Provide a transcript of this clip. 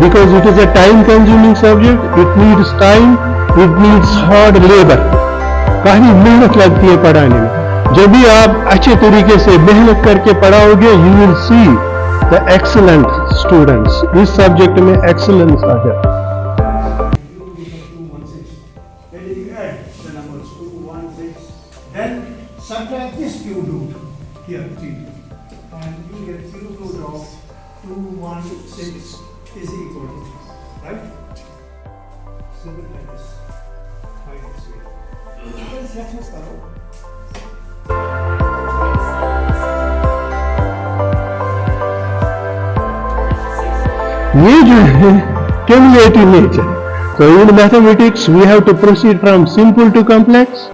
because it is a time consuming subject. It needs time, it needs hard labor. काफी मेहनत लगती है पढ़ाने में. जब भी आप अच्छे तरीके से मेहनत करके पढ़ाओगे, you will see the excellent students. इस सब्जेक्ट में excellence आ जाए. Then you add the numbers 2, 1, 6. Then subtract this cube root here, 3. And you get cube root of 2, 1, 6 is equal to, right? Simple like this. Find its way. Let's just cover. ये जो है cumulative nature. So in mathematics we have to proceed from simple to complex.